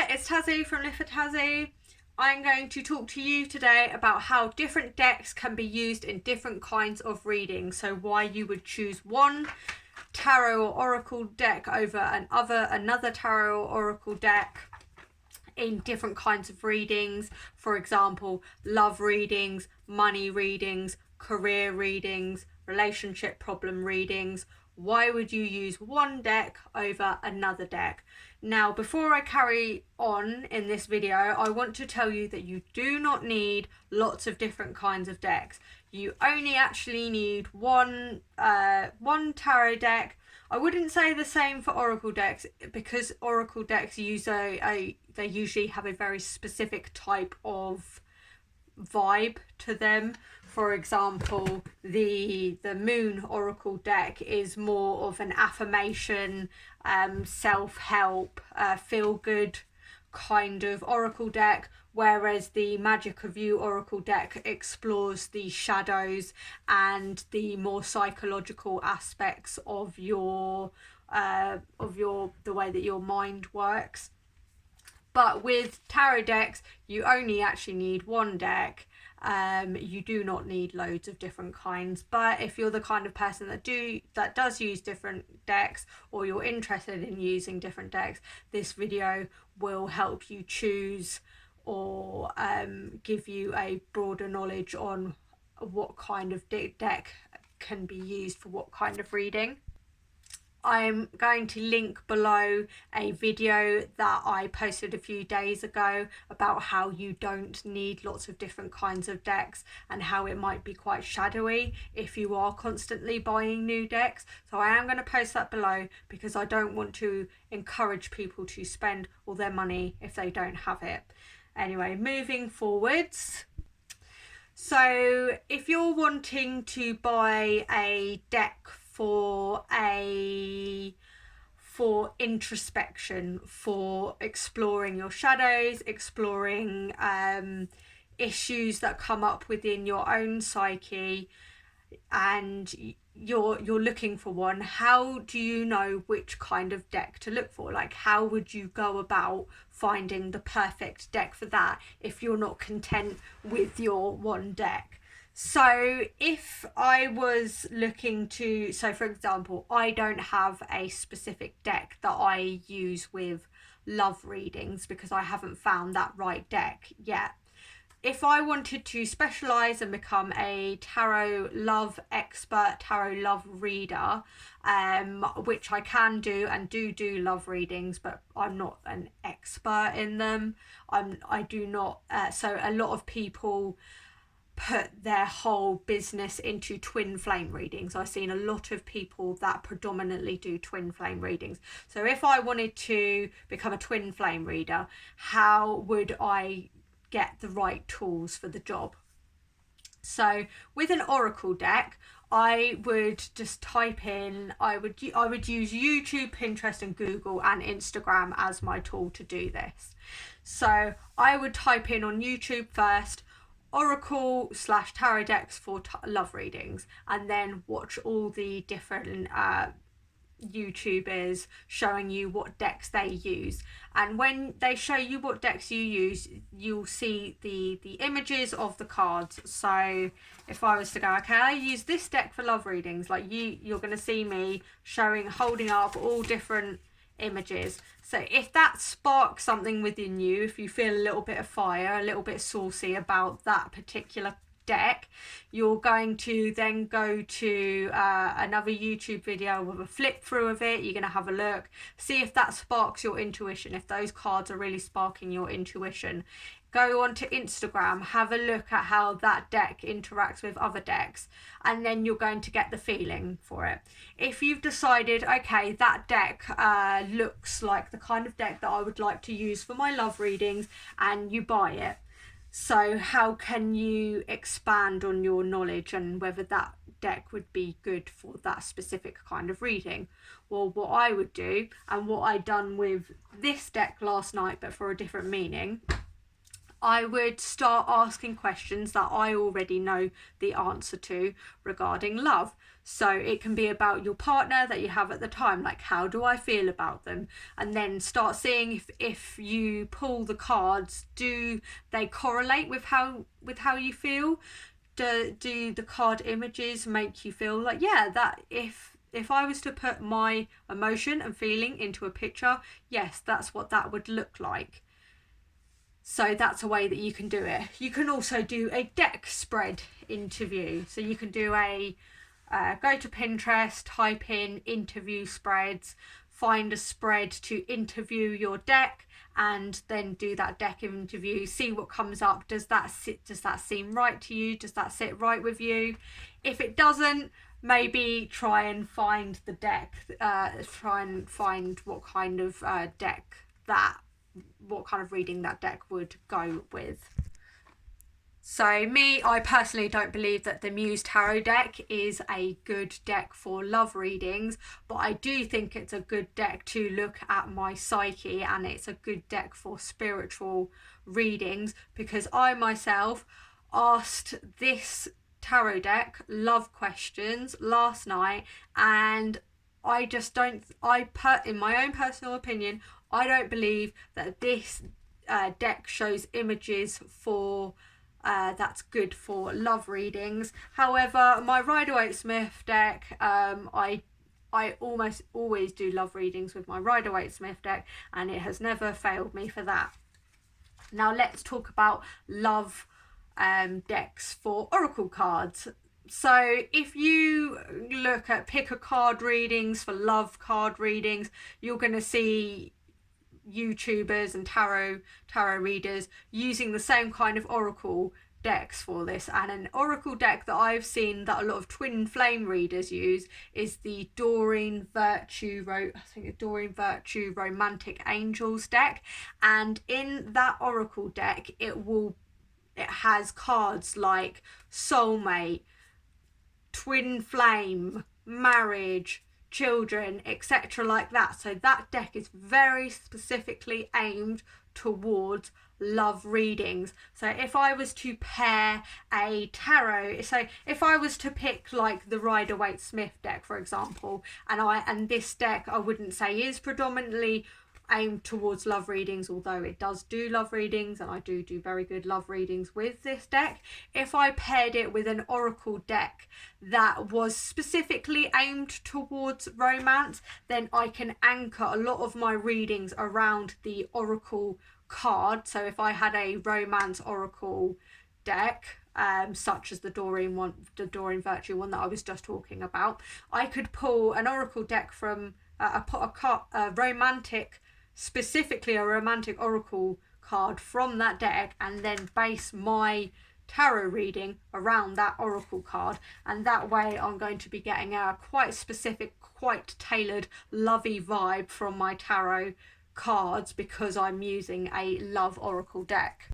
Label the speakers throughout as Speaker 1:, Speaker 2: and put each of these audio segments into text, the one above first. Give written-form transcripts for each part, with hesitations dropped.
Speaker 1: it's Tazzy from Live for Tazzy. I'm going to talk to you today about how different decks can be used in different kinds of readings. So why you would choose one tarot or oracle deck over another tarot or oracle deck in different kinds of readings. For example, love readings, money readings, career readings, relationship problem readings. Why would you use one deck over another deck? Now, before I carry on in this video, I want to tell you that you do not need lots of different kinds of decks. You only actually need one tarot deck. I wouldn't say the same for oracle decks, because oracle decks use they usually have a very specific type of vibe to them. For example, the Moon Oracle deck is more of an affirmation, self-help, feel-good kind of oracle deck, whereas the Magick of You Oracle deck explores the shadows and the more psychological aspects of the way that your mind works. But with tarot decks, you only actually need one deck. You do not need loads of different kinds. But if you're the kind of person that does use different decks, or you're interested in using different decks, this video will help you choose or give you a broader knowledge on what kind of deck can be used for what kind of reading. I'm going to link below a video that I posted a few days ago about how you don't need lots of different kinds of decks and how it might be quite shadowy if you are constantly buying new decks. So I am going to post that below because I don't want to encourage people to spend all their money if they don't have it. Anyway, moving forwards. So if you're wanting to buy a deck for introspection, for exploring your shadows, exploring issues that come up within your own psyche, and you're looking for one, how do you know which kind of deck to look for? Like, how would you go about finding the perfect deck for that if you're not content with your one deck? So if I was looking to, so for example, I don't have a specific deck that I use with love readings because I haven't found that right deck yet. If I wanted to specialise and become a tarot love expert, tarot love reader, which I can do and do love readings, but I'm not an expert in them. I do not. So a lot of people put their whole business into twin flame readings. I've seen a lot of people that predominantly do twin flame readings. So if I wanted to become a twin flame reader, how would I get the right tools for the job? So with an oracle deck, I would just type in, I would use YouTube, Pinterest and Google and Instagram as my tool to do this. So I would type in on YouTube first, oracle/tarot decks for love readings, and then watch all the different YouTubers showing you what decks they use. And when they show you what decks you use, you'll see the images of the cards. So if I was to go, okay, I use this deck for love readings, like you're going to see me holding up all different images. So if that sparks something within you, if you feel a little bit of fire, a little bit saucy about that particular deck, you're going to then go to another YouTube video with a flip through of it. You're going to have a look, see if that sparks your intuition, if those cards are really sparking your intuition. Go on to Instagram, have a look at how that deck interacts with other decks, and then you're going to get the feeling for it. If you've decided, okay, that deck looks like the kind of deck that I would like to use for my love readings, and you buy it. So how can you expand on your knowledge and whether that deck would be good for that specific kind of reading? Well, what I would do, and what I done with this deck last night but for a different meaning, I would start asking questions that I already know the answer to regarding love. So it can be about your partner that you have at the time, like how do I feel about them? And then start seeing if you pull the cards, do they correlate with how you feel? Do the card images make you feel like, yeah, that if I was to put my emotion and feeling into a picture, yes, that's what that would look like. So that's a way that you can do it. You can also do a deck spread interview. So you can do a go to Pinterest, type in interview spreads, find a spread to interview your deck, and then do that deck interview. See what comes up. Does that seem right to you? Does that sit right with you? If it doesn't, maybe try and find the deck. Try and find what kind of what kind of reading that deck would go with. So I personally don't believe that the Muse Tarot deck is a good deck for love readings, but I do think it's a good deck to look at my psyche, and it's a good deck for spiritual readings, because I myself asked this tarot deck love questions last night, and I just don't, in my own personal opinion, I don't believe that this deck shows images for that's good for love readings. However, my Rider-Waite-Smith deck, I almost always do love readings with my Rider-Waite-Smith deck, and it has never failed me for that. Now let's talk about love decks for oracle cards. So if you pick a card readings for love card readings, you're going to see YouTubers and tarot readers using the same kind of oracle decks for this. And an oracle deck that I've seen that a lot of twin flame readers use is the Doreen Virtue Romantic Angels deck. And in that oracle deck, it has cards like soulmate, twin flame, marriage, children, etc. like that. So that deck is very specifically aimed towards love readings. So if I was to pair a tarot, so if I was to pick like the Rider-Waite-Smith deck, for example, and this deck I wouldn't say is predominantly aimed towards love readings, although it does do love readings, and I do very good love readings with this deck. If I paired it with an oracle deck that was specifically aimed towards romance, then I can anchor a lot of my readings around the oracle card. So if I had a romance oracle deck, such as the Doreen Virtue one that I was just talking about, I could pull an oracle deck from specifically a romantic oracle card from that deck, and then base my tarot reading around that oracle card. And that way I'm going to be getting a quite specific, quite tailored lovey vibe from my tarot cards, because I'm using a love oracle deck.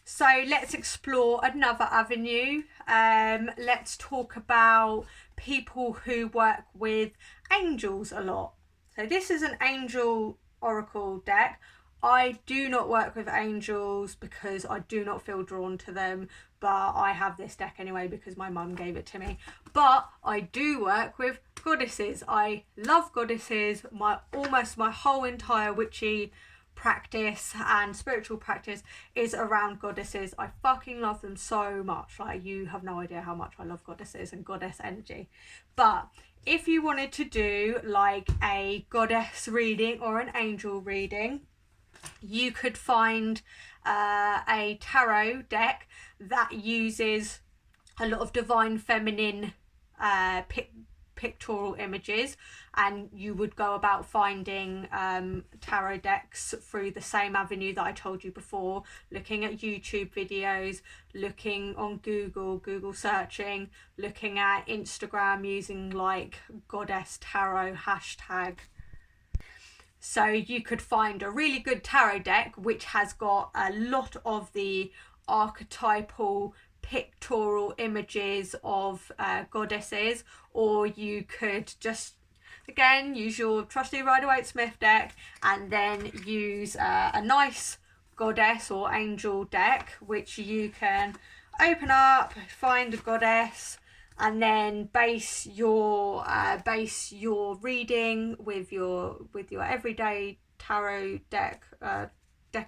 Speaker 1: So let's explore another avenue. Let's talk about people who work with angels a lot. So this is an angel oracle deck. I do not work with angels because I do not feel drawn to them, but I have this deck anyway because my mum gave it to me. But I do work with goddesses. I love goddesses. Almost my whole entire witchy practice and spiritual practice is around goddesses. I fucking love them so much. Like, you have no idea how much I love goddesses and goddess energy. But if you wanted to do like a goddess reading or an angel reading, you could find a tarot deck that uses a lot of divine feminine pictorial images, and you would go about finding tarot decks through the same avenue that I told you before, looking at YouTube videos, looking on Google searching, looking at Instagram using like goddess tarot hashtag. So you could find a really good tarot deck which has got a lot of the archetypal pictorial images of goddesses, or you could just again use your trusty Rider-Waite-Smith deck and then use a nice goddess or angel deck, which you can open up, find a goddess, and then base your reading with your everyday tarot deck of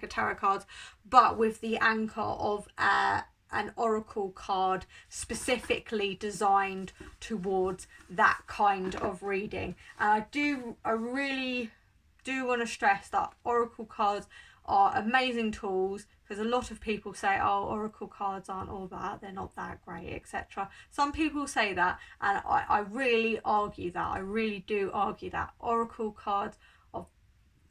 Speaker 1: tarot cards, but with the anchor of an oracle card specifically designed towards that kind of reading. And I really do want to stress that oracle cards are amazing tools, because a lot of people say, oh, oracle cards aren't all that, they're not that great, etc. Some people say that, and I really argue that. I really do argue that oracle cards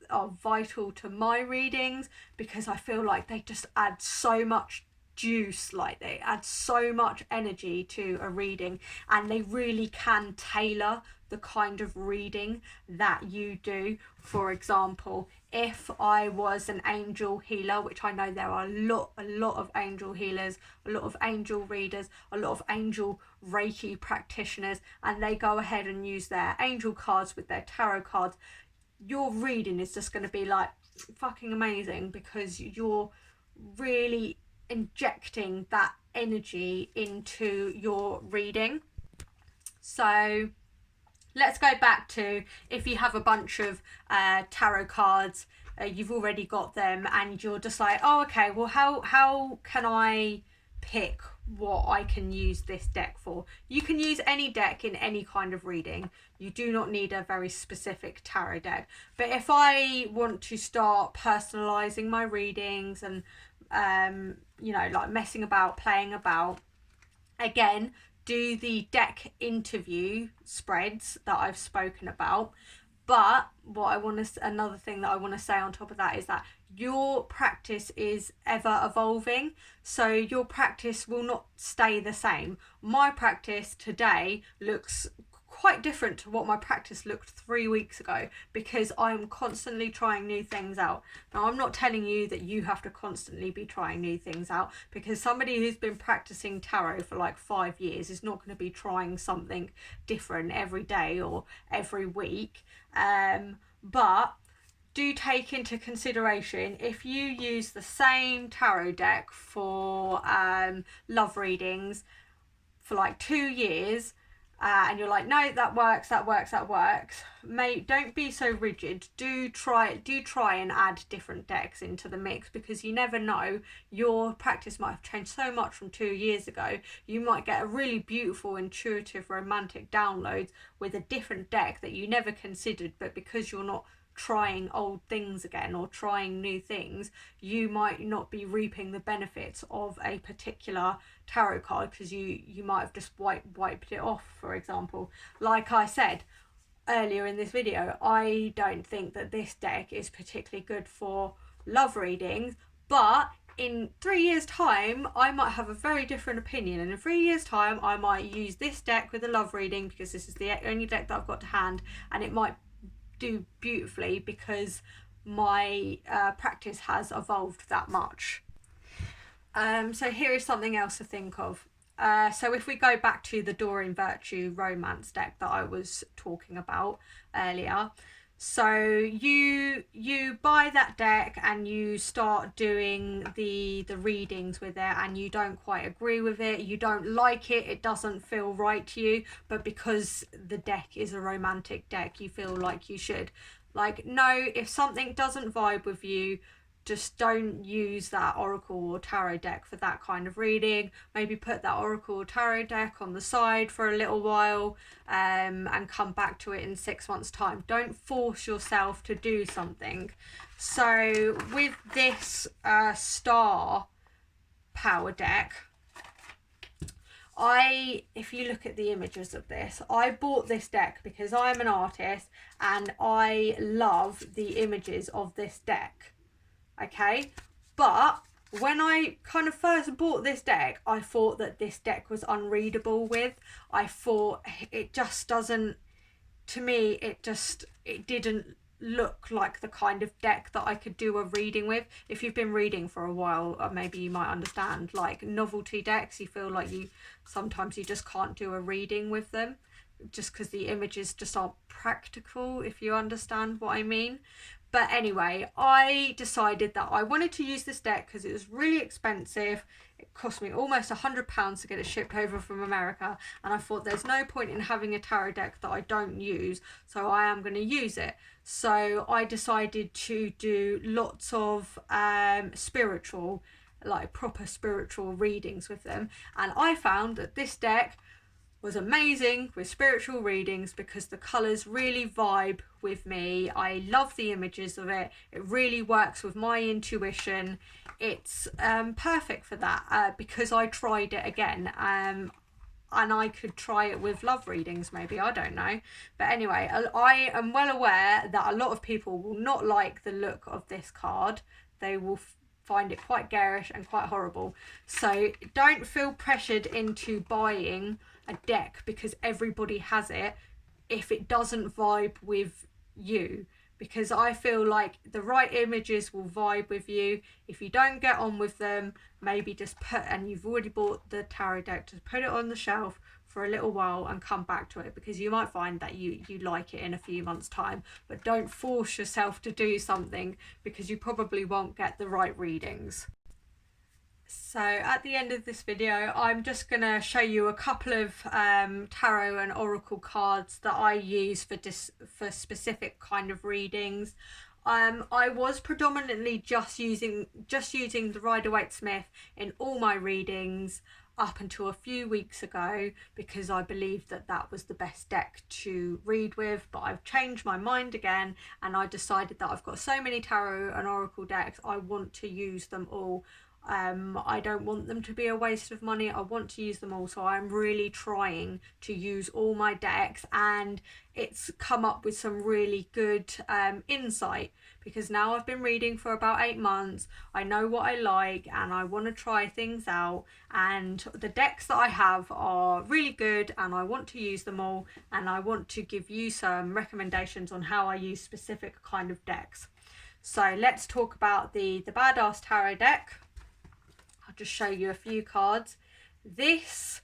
Speaker 1: are vital to my readings, because I feel like they just add so much juice, like they add so much energy to a reading, and they really can tailor the kind of reading that you do. For example, if I was an angel healer, which I know there are a lot of angel healers, a lot of angel readers, a lot of angel Reiki practitioners, and they go ahead and use their angel cards with their tarot cards, your reading is just going to be like fucking amazing, because you're really injecting that energy into your reading. So let's go back to, if you have a bunch of tarot cards, you've already got them, and you're just like, oh, okay, well, how can I pick what I can use this deck for? You can use any deck in any kind of reading. You do not need a very specific tarot deck. But if I want to start personalizing my readings and you know, like messing about, playing about, again, do the deck interview spreads that I've spoken about. But another thing that I want to say on top of that is that your practice is ever evolving, so your practice will not stay the same. My practice today looks quite different to what my practice looked 3 weeks ago, because I'm constantly trying new things out. Now, I'm not telling you that you have to constantly be trying new things out, because somebody who's been practicing tarot for like 5 years is not going to be trying something different every day or every week. But do take into consideration, if you use the same tarot deck for love readings for like 2 years, and you're like, no, that works, don't be so rigid. Do try and add different decks into the mix, because you never know, your practice might have changed so much from 2 years ago. You might get a really beautiful, intuitive, romantic downloads with a different deck that you never considered, but because you're not trying old things again or trying new things, you might not be reaping the benefits of a particular tarot card, because you might have just wiped it off. For example, like I said earlier in this video, I don't think that this deck is particularly good for love readings, but in 3 years' time I might have a very different opinion, and in 3 years' time I might use this deck with a love reading, because this is the only deck that I've got to hand, and it might do beautifully because my practice has evolved that much. So here is something else to think of. So if we go back to the Doreen Virtue romance deck that I was talking about earlier, so you buy that deck and you start doing the readings with it, and you don't quite agree with it, you don't like it, it doesn't feel right to you, but because the deck is a romantic deck, you feel like you should. Like, no, if something doesn't vibe with you, just don't use that oracle or tarot deck for that kind of reading. Maybe put that oracle or tarot deck on the side for a little while, and come back to it in 6 months' time. Don't force yourself to do something. So with this star power deck, if you look at the images of this, I bought this deck because I'm an artist and I love the images of this deck. Okay, but when I kind of first bought this deck, I thought that this deck was unreadable with. I thought it just doesn't, to me, it didn't look like the kind of deck that I could do a reading with. If you've been reading for a while, maybe you might understand, like novelty decks, you feel like sometimes you just can't do a reading with them, just because the images just aren't practical, if you understand what I mean. But anyway, I decided that I wanted to use this deck because it was really expensive. It cost me almost £100 to get it shipped over from America, and I thought there's no point in having a tarot deck that I don't use, so I am going to use it. So I decided to do lots of spiritual, like proper spiritual readings with them, and I found that this deck was amazing with spiritual readings because the colours really vibe with me. I love the images of it. It really works with my intuition. It's perfect for that because I tried it again, and I could try it with love readings maybe, I don't know. But anyway, I am well aware that a lot of people will not like the look of this card. They will find it quite garish and quite horrible. So don't feel pressured into buying a deck because everybody has it if it doesn't vibe with you, because I feel like the right images will vibe with you. If you don't get on with them, maybe just put, and you've already bought the tarot deck, just put it on the shelf for a little while and come back to it, because you might find that you like it in a few months' time. But don't force yourself to do something because you probably won't get the right readings. So at the end of this video, I'm just going to show you a couple of tarot and oracle cards that I use for specific kind of readings. I was predominantly just using the Rider-Waite-Smith in all my readings up until a few weeks ago, because I believed that that was the best deck to read with. But I've changed my mind again, and I decided that I've got so many tarot and oracle decks, I want to use them all. I don't want them to be a waste of money. I want to use them all, so I'm really trying to use all my decks, and it's come up with some really good insight, because now I've been reading for about 8 months. I know what I like and I want to try things out, and the decks that I have are really good and I want to use them all, and I want to give you some recommendations on how I use specific kind of decks. So let's talk about the Badass Tarot deck. I'll just show you a few cards. This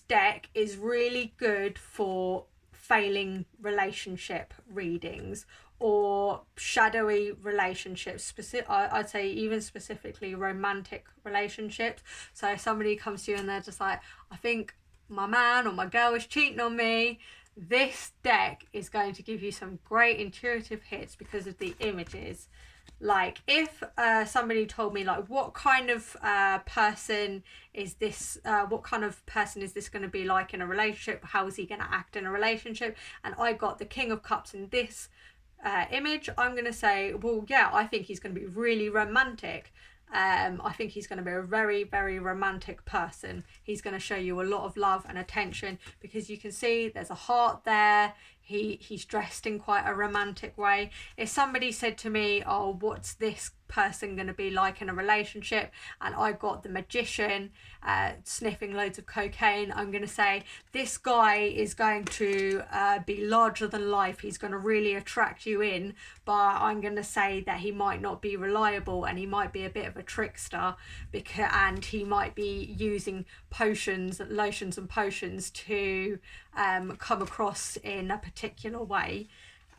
Speaker 1: deck is really good for failing relationship readings or shadowy relationships. I'd say even specifically romantic relationships. So if somebody comes to you and they're just like, I think my man or my girl is cheating on me, this deck is going to give you some great intuitive hits because of the images. Like if somebody told me, like, what kind of person is this, what kind of person is this going to be like in a relationship, how is he going to act in a relationship, and I got the King of Cups in this image, I'm going to say, well, yeah, I think he's going to be really romantic. I think he's going to be a very, very romantic person. He's going to show you a lot of love and attention, because you can see there's a heart there. He's dressed in quite a romantic way. If somebody said to me, oh, what's this person going to be like in a relationship, and I got the Magician sniffing loads of cocaine, I'm going to say this guy is going to be larger than life. He's going to really attract you in, but I'm going to say that he might not be reliable, and he might be a bit of a trickster, and he might be using potions, lotions and potions to come across in a particular way.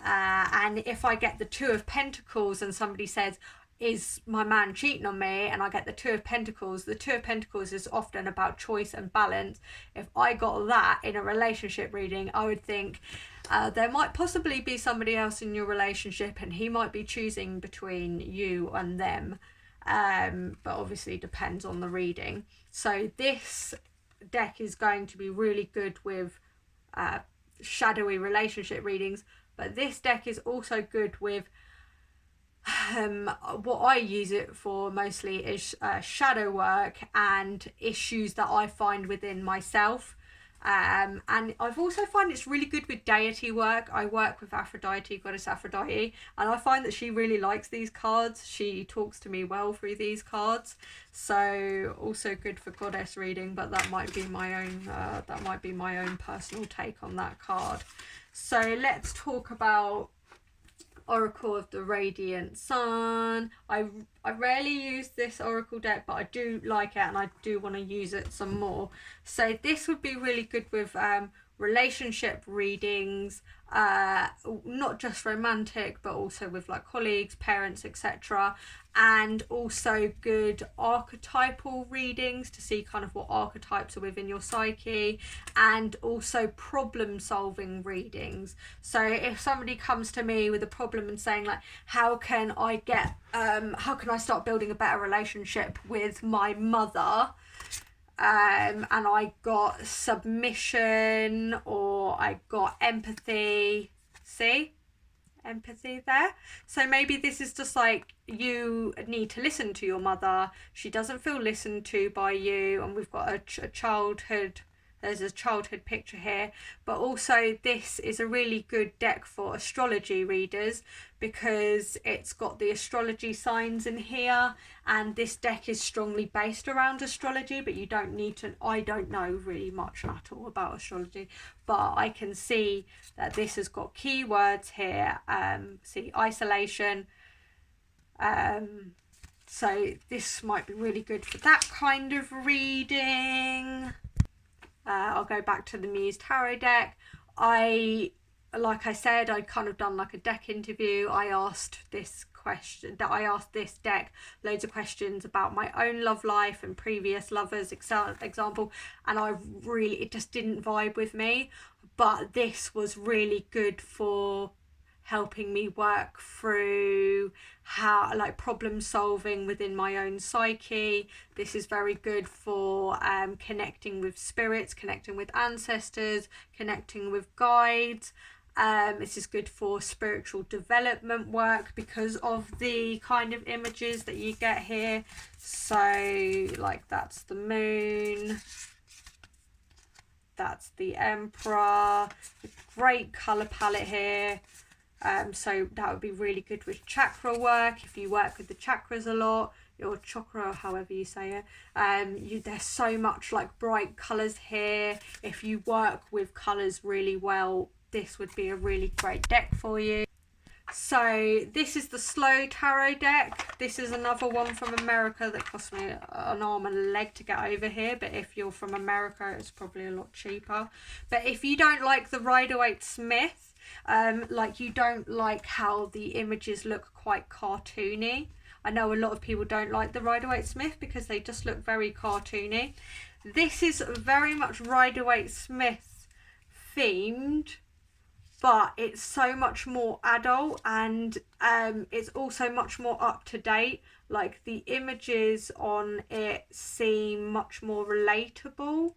Speaker 1: And if I get the Two of Pentacles and somebody says, is my man cheating on me, and I get the Two of Pentacles, the Two of Pentacles is often about choice and balance. If I got that in a relationship reading, I would think there might possibly be somebody else in your relationship, and he might be choosing between you and them, but obviously depends on the reading. So this deck is going to be really good with shadowy relationship readings, but this deck is also good with what I use it for mostly is shadow work and issues that I find within myself. And I've also found it's really good with deity work. I work with Aphrodite, goddess Aphrodite, and I find that she really likes these cards. She talks to me well through these cards. So also good for goddess reading, but that might be my own personal take on that card. So let's talk about Oracle of the Radiant Sun. I rarely use this oracle deck, but I do like it and I do want to use it some more. So this would be really good with relationship readings, not just romantic but also with like colleagues, parents, etc., and also good archetypal readings to see kind of what archetypes are within your psyche, and also problem solving readings. So if somebody comes to me with a problem and saying like, how can I start building a better relationship with my mother, and I got submission or I got empathy, see? Empathy there. So maybe this is just like, you need to listen to your mother, she doesn't feel listened to by you, and we've got a childhood, there's a childhood picture here. But also this is a really good deck for astrology readers because it's got the astrology signs in here, and this deck is strongly based around astrology, but you don't need to, I don't know really much at all about astrology, but I can see that this has got keywords here. See, isolation, so this might be really good for that kind of reading. I'll go back to the Muse Tarot deck. Like I said, I kind of done like a deck interview. I asked this deck loads of questions about my own love life and previous lovers, example, and it just didn't vibe with me. But this was really good for helping me work through how, like, problem solving within my own psyche. This is very good for connecting with spirits, connecting with ancestors, connecting with guides. This is good for spiritual development work because of the kind of images that you get here. So like, that's the moon, that's the emperor, a great color palette here. So that would be really good with chakra work if you work with the chakras a lot, or chakra, however you say it. There's so much like bright colors here. If you work with colors really well, this would be a really great deck for you. So this is the Slow Tarot deck. This is another one from America that cost me an arm and a leg to get over here, but if you're from America it's probably a lot cheaper. But if you don't like the Rider-Waite-Smith, like you don't like how the images look quite cartoony, I know a lot of people don't like the Rider-Waite-Smith because they just look very cartoony. This is very much Rider-Waite-Smith themed, but it's so much more adult, and it's also much more up to date. Like, the images on it seem much more relatable.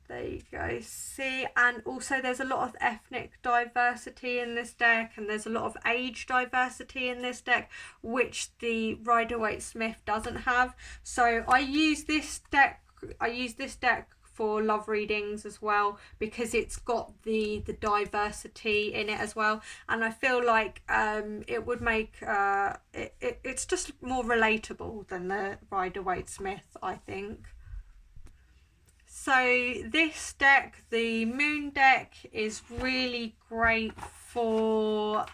Speaker 1: There you go, see, and also there's a lot of ethnic diversity in this deck, and there's a lot of age diversity in this deck, which the Rider-Waite-Smith doesn't have. So I use this deck for love readings as well because it's got the diversity in it as well, and I feel like it would make it's just more relatable than the Rider-Waite-Smith, I think. So this deck, the Moon deck, is really great for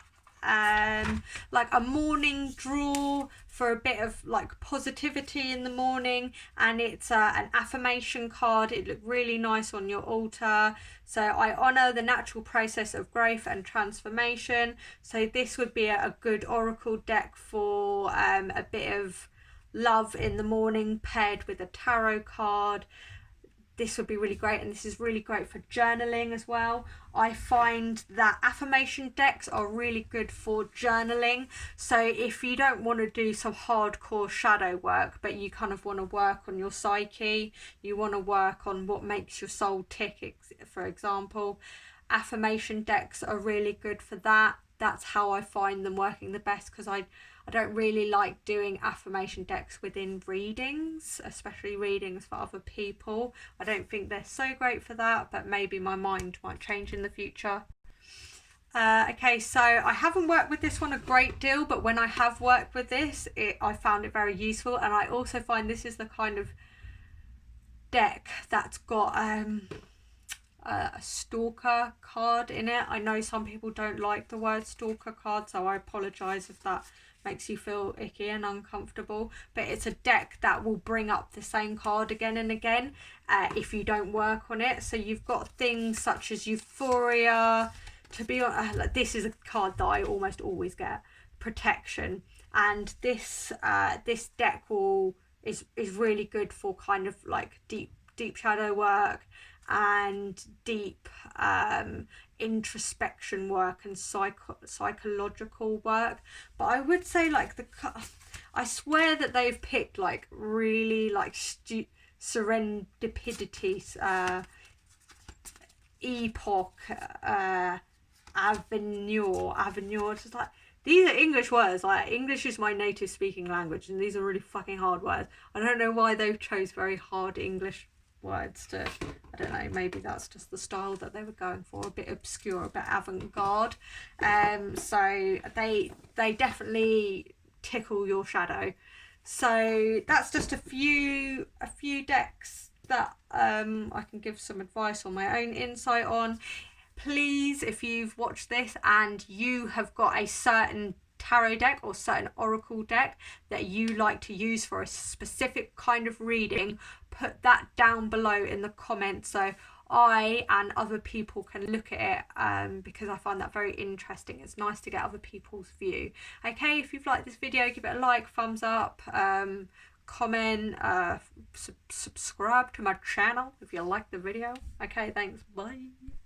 Speaker 1: like a morning draw, for a bit of like positivity in the morning, and it's an affirmation card. It looked really nice on your altar. So I honor the natural process of growth and transformation. So this would be a good oracle deck for a bit of love in the morning paired with a tarot card. This would be really great, and this is really great for journaling as well. I find that affirmation decks are really good for journaling. So if you don't want to do some hardcore shadow work, but you kind of want to work on your psyche, you want to work on what makes your soul tick, for example, affirmation decks are really good for that. That's how I find them working the best, because I don't really like doing affirmation decks within readings, especially readings for other people. I don't think they're so great for that, but maybe my mind might change in the future. Okay, so I haven't worked with this one a great deal, but when I have worked with this, I found it very useful, and I also find this is the kind of deck that's got a stalker card in it. I know some people don't like the word stalker card, so I apologise if that makes you feel icky and uncomfortable, but it's a deck that will bring up the same card again and again if you don't work on it. So you've got things such as Euphoria. To be honest, like, this is a card that I almost always get. Protection. And this this deck is really good for kind of like deep shadow work and deep introspection work and psychological work. But I would say like I swear that they've picked like really like serendipity, epoch, avenue, just like, these are English words. Like, English is my native speaking language, and these are really fucking hard words. I don't know why they chose very hard English words to, I don't know, maybe that's just the style that they were going for, a bit obscure, a bit avant-garde. So they definitely tickle your shadow. So that's just a few decks that I can give some advice on my own insight on. Please, if you've watched this and you have got a certain tarot deck or certain oracle deck that you like to use for a specific kind of reading, put that down below in the comments so I and other people can look at it, because I find that very interesting. It's nice to get other people's view. Okay, if you've liked this video, give it a like, thumbs up, comment, subscribe to my channel if you like the video. Okay, thanks, bye.